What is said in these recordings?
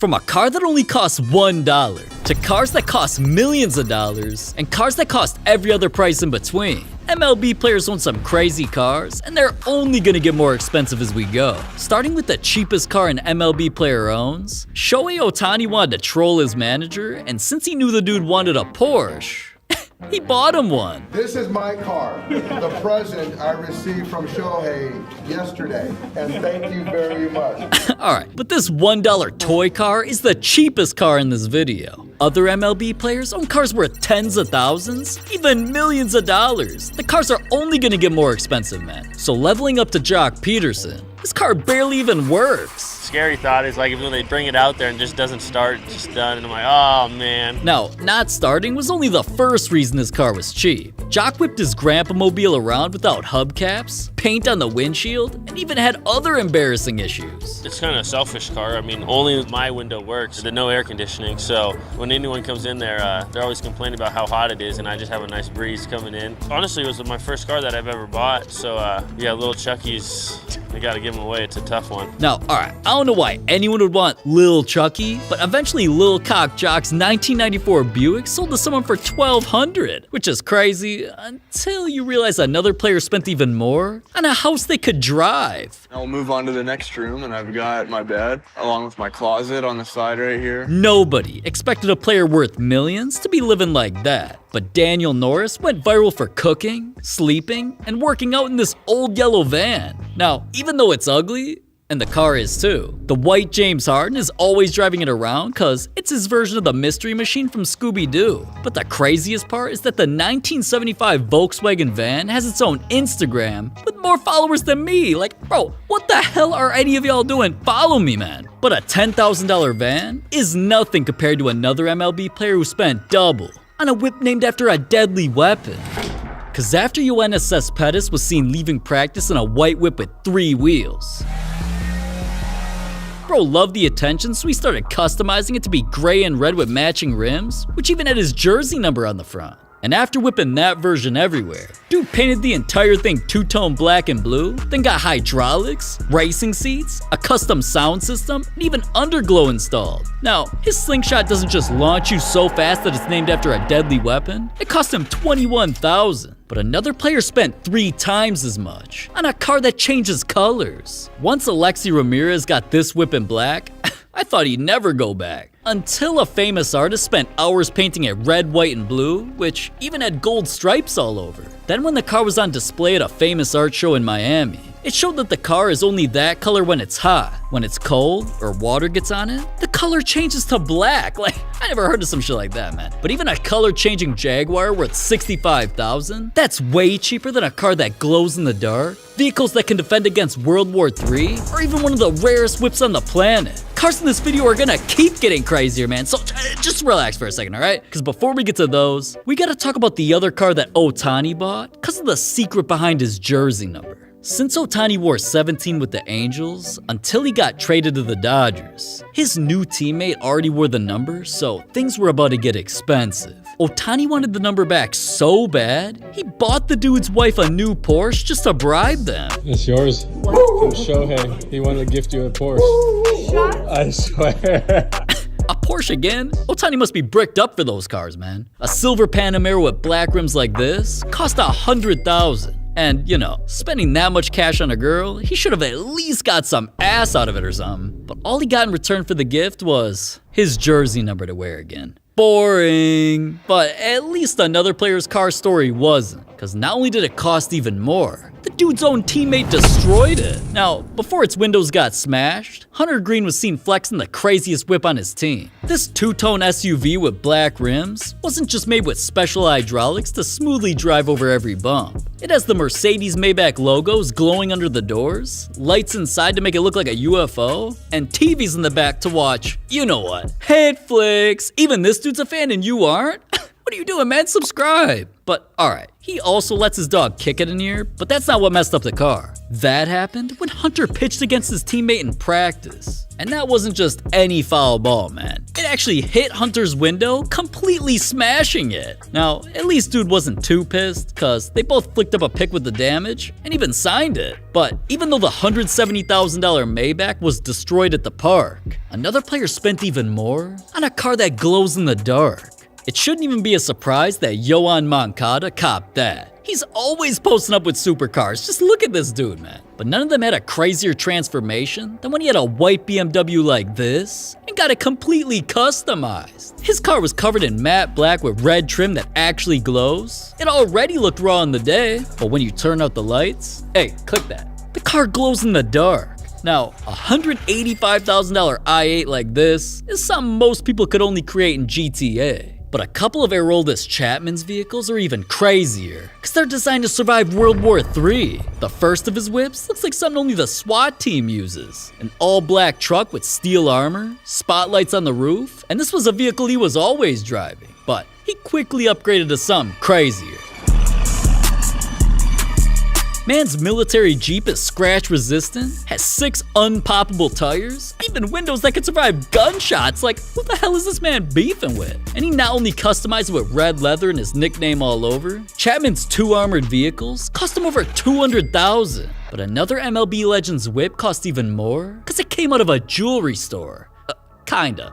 From a car that only costs $1 to cars that cost millions of dollars and cars that cost every other price in between. MLB players own some crazy cars, and they're only gonna get more expensive as we go. Starting with the cheapest car an MLB player owns, Shohei Ohtani wanted to troll his manager, and since he knew the dude wanted a Porsche, he bought him one. This is my car, the present I received from Shohei yesterday, and thank you very much. Alright, but this $1 toy car is the cheapest car in this video. Other MLB players own cars worth tens of thousands, even millions of dollars. The cars are only gonna get more expensive, man. So leveling up to Jock Peterson, this car barely even works. Scary thought is like when they bring it out there and just doesn't start, just done, and I'm like, oh man. Now, not starting was only the first reason this car was cheap. Jock whipped his grandpa mobile around without hubcaps, paint on the windshield, and even had other embarrassing issues. It's kind of a selfish car. I mean, only my window works. There's no air conditioning, so when anyone comes in there, they're always complaining about how hot it is, and I just have a nice breeze coming in. Honestly, it was my first car that I've ever bought, so yeah, little Chucky's, I gotta give him away. It's a tough one. Now, alright, I don't know why anyone would want Lil Chucky, but eventually Lil Cock Jock's 1994 Buick sold to someone for $1,200, which is crazy until you realize another player spent even more on a house they could drive. I'll move on to the next room, and I've got my bed along with my closet on the side right here. Nobody expected a player worth millions to be living like that. But Daniel Norris went viral for cooking, sleeping, and working out in this old yellow van. Now, even though it's ugly, and the car is too, the white James Harden is always driving it around cause it's his version of the Mystery Machine from Scooby-Doo. But the craziest part is that the 1975 Volkswagen van has its own Instagram with more followers than me. Like, bro, what the hell are any of y'all doing? Follow me, man. But a $10,000 van is nothing compared to another MLB player who spent double on a whip named after a deadly weapon. Cause after Yoenis Cespedes was seen leaving practice in a white whip with 3 wheels, bro loved the attention, so he started customizing it to be gray and red with matching rims, which even had his jersey number on the front. And after whipping that version everywhere, dude painted the entire thing two-tone black and blue, then got hydraulics, racing seats, a custom sound system, and even underglow installed. Now, his slingshot doesn't just launch you so fast that it's named after a deadly weapon, it cost him $21,000. But another player spent 3 times as much on a car that changes colors. Once Alexi Ramirez got this whip in black, I thought he'd never go back. Until a famous artist spent hours painting it red, white, and blue, which even had gold stripes all over. Then when the car was on display at a famous art show in Miami, it showed that the car is only that color when it's hot. When it's cold or water gets on it, the color changes to black. Like, I never heard of some shit like that, man. But even a color-changing Jaguar worth $65,000, that's way cheaper than a car that glows in the dark, vehicles that can defend against World War III, or even one of the rarest whips on the planet. Cars in this video are gonna keep getting crazier, man, so just relax for a second, alright? Because before we get to those, we gotta talk about the other car that Ohtani bought because of the secret behind his jersey number. Since Ohtani wore 17 with the Angels until he got traded to the Dodgers, his new teammate already wore the number, so things were about to get expensive. Ohtani wanted the number back so bad, he bought the dude's wife a new Porsche just to bribe them. It's yours. From Shohei. He wanted to gift you a Porsche. I swear. A Porsche again? Ohtani must be bricked up for those cars, man. A silver Panamera with black rims like this cost $100,000. And, you know, spending that much cash on a girl, he should have at least got some ass out of it or something. But all he got in return for the gift was his jersey number to wear again. Boring. But at least another player's car story wasn't, because not only did it cost even more, the dude's own teammate destroyed it. Now, before its windows got smashed, Hunter Green was seen flexing the craziest whip on his team. This two-tone SUV with black rims wasn't just made with special hydraulics to smoothly drive over every bump. It has the Mercedes-Maybach logos glowing under the doors, lights inside to make it look like a UFO, and TVs in the back to watch, you know what, hit flicks. Even this dude's a fan and you aren't? What are you doing, man? Subscribe. But alright, he also lets his dog kick it in here, but that's not what messed up the car. That happened when Hunter pitched against his teammate in practice. And that wasn't just any foul ball, man. It actually hit Hunter's window completely completely smashing it. Now, at least dude wasn't too pissed, cause they both flicked up a pic with the damage and even signed it. But even though the $170,000 Maybach was destroyed at the park, another player spent even more on a car that glows in the dark. It shouldn't even be a surprise that Yohan Moncada copped that. He's always posting up with supercars. Just look at this dude, man. But none of them had a crazier transformation than when he had a white BMW like this and got it completely customized. His car was covered in matte black with red trim that actually glows. It already looked raw in the day, but when you turn out the lights, hey, click that. The car glows in the dark. Now, a $185,000 i8 like this is something most people could only create in GTA. But a couple of Aroldis Chapman's vehicles are even crazier, because they're designed to survive World War III. The first of his whips looks like something only the SWAT team uses. An all-black truck with steel armor, spotlights on the roof, and this was a vehicle he was always driving. But he quickly upgraded to something crazier. Man's military Jeep is scratch resistant, has 6 unpoppable tires, even windows that can survive gunshots. Like, who the hell is this man beefing with? And he not only customized it with red leather and his nickname all over, Chapman's 2 armored vehicles cost him over $200,000. But another MLB Legends whip cost even more, because it came out of a jewelry store. Kinda.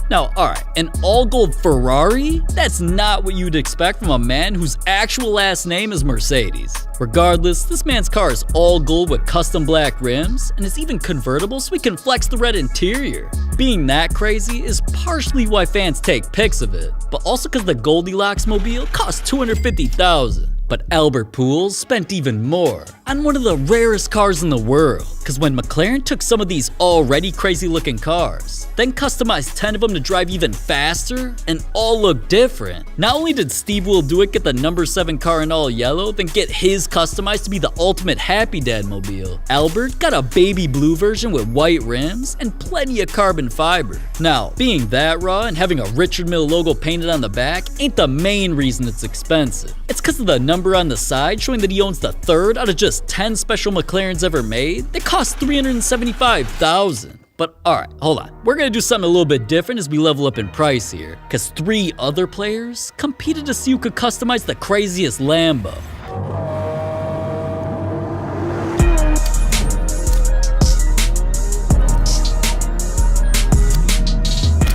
Now, alright, an all-gold Ferrari? That's not what you'd expect from a man whose actual last name is Mercedes. Regardless, this man's car is all gold with custom black rims, and is even convertible so he can flex the red interior. Being that crazy is partially why fans take pics of it, but also because the Goldilocks mobile cost $250,000. But Albert Pujols spent even more on one of the rarest cars in the world. Cause when McLaren took some of these already crazy looking cars, then customized 10 of them to drive even faster and all look different. Not only did Steve Will Do It get the number 7 car in all yellow, then get his customized to be the ultimate Happy Dad mobile, Albert got a baby blue version with white rims and plenty of carbon fiber. Now, being that raw and having a Richard Mille logo painted on the back ain't the main reason it's expensive. It's cause of the number on the side showing that he owns the 3rd out of just 10 special McLarens ever made that cost $375,000. But alright, hold on. We're gonna do something a little bit different as we level up in price here, cause 3 other players competed to see who could customize the craziest Lambo.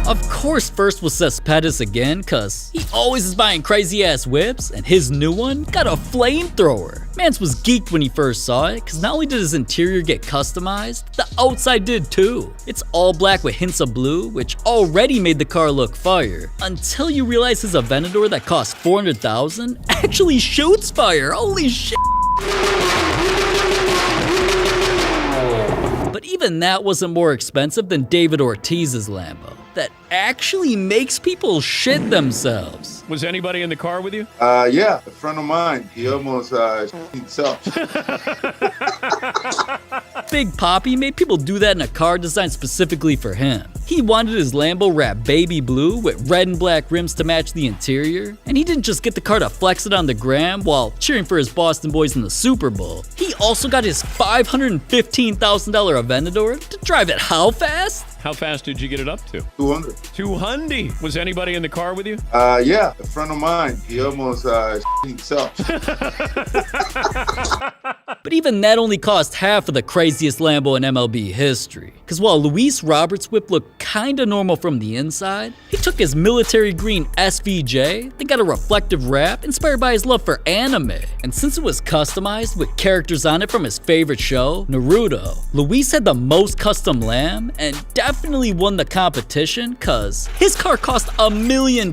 Of course, first was Cespedes again, cause he always is buying crazy ass whips, and his new one got a flamethrower. Mans was geeked when he first saw it, cause not only did his interior get customized, the outside did too. It's all black with hints of blue, which already made the car look fire, until you realize his Aventador that cost $400,000 actually shoots fire. Holy shit. But even that wasn't more expensive than David Ortiz's Lambo, that actually makes people shit themselves. Was anybody in the car with you? Yeah, a friend of mine. He almost himself. Big Papi made people do that in a car designed specifically for him. He wanted his Lambo wrapped baby blue with red and black rims to match the interior, and he didn't just get the car to flex it on the gram while cheering for his Boston boys in the Super Bowl. He also got his $515,000 Aventador to drive it how fast? How fast did you get it up to? 200. 200. Was anybody in the car with you? Yeah, a friend of mine. He almost himself. But even that only cost half of the craziest Lambo in MLB history. Cause while Luis Roberts' whip looked kinda normal from the inside, he took his military green SVJ, then got a reflective wrap inspired by his love for anime. And since it was customized with characters on it from his favorite show, Naruto, Luis had the most custom lamb and definitely won the competition cause his car cost $1 million.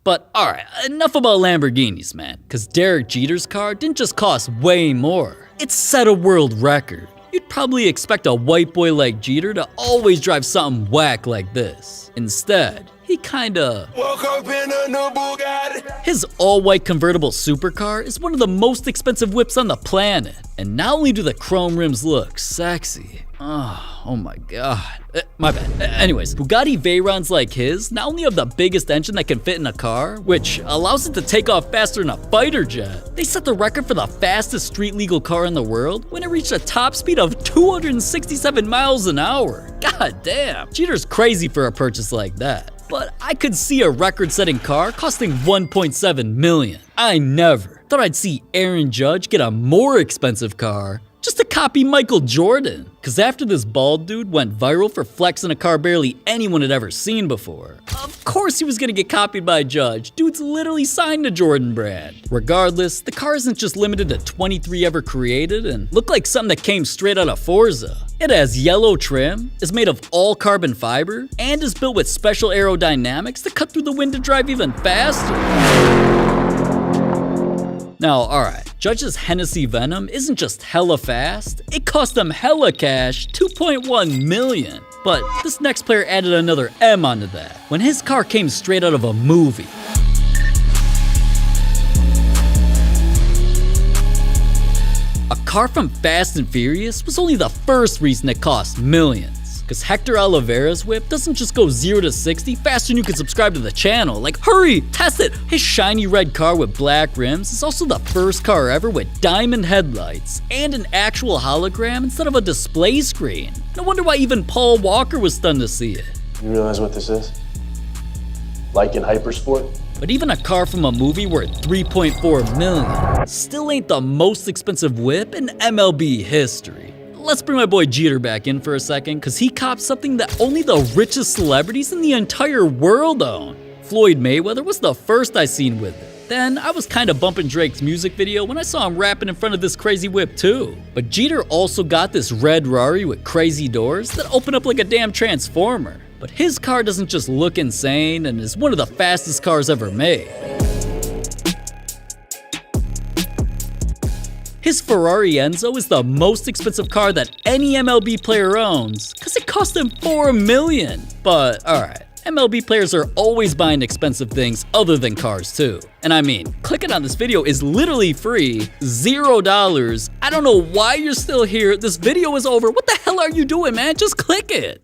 But alright, enough about Lamborghinis, man, cause Derek Jeter's car didn't just cost way more, it set a world record. You'd probably expect a white boy like Jeter to always drive something whack like this. Instead, he kinda woke up in a new Bugatti. His all-white convertible supercar is one of the most expensive whips on the planet. And not only do the chrome rims look sexy, Oh my god. My bad. Anyways, Bugatti Veyrons like his not only have the biggest engine that can fit in a car, which allows it to take off faster than a fighter jet, they set the record for the fastest street legal car in the world when it reached a top speed of 267 miles an hour. God damn. Jeter's crazy for a purchase like that. But I could see a record-setting car costing $1.7 million. I never thought I'd see Aaron Judge get a more expensive car just to copy Michael Jordan. Cause after this bald dude went viral for flexing a car barely anyone had ever seen before, of course he was gonna get copied by Judge. Dude's literally signed to Jordan brand. Regardless, the car isn't just limited to 23 ever created and look like something that came straight out of Forza. It has yellow trim, is made of all carbon fiber, and is built with special aerodynamics to cut through the wind to drive even faster. Now, alright, Judge's Hennessy Venom isn't just hella fast, it cost him hella cash, $2.1 million. But this next player added another M onto that, when his car came straight out of a movie. A car from Fast and Furious was only the first reason it cost millions. Cause Hector Oliveira's whip doesn't just go 0 to 60 faster than you can subscribe to the channel. Like, hurry, test it! His shiny red car with black rims is also the first car ever with diamond headlights and an actual hologram instead of a display screen. No wonder why even Paul Walker was stunned to see it. You realize what this is? Like in Hypersport? But even a car from a movie worth $3.4 million still ain't the most expensive whip in MLB history. Let's bring my boy Jeter back in for a second, cause he copped something that only the richest celebrities in the entire world own. Floyd Mayweather was the first I seen with it. Then I was kinda bumping Drake's music video when I saw him rapping in front of this crazy whip too. But Jeter also got this red Rari with crazy doors that open up like a damn transformer. But his car doesn't just look insane and is one of the fastest cars ever made. His Ferrari Enzo is the most expensive car that any MLB player owns, cause it cost him $4 million. But alright, MLB players are always buying expensive things other than cars too. And I mean, clicking on this video is literally free, $0. I don't know why you're still here, this video is over, what the hell are you doing, man? Just click it.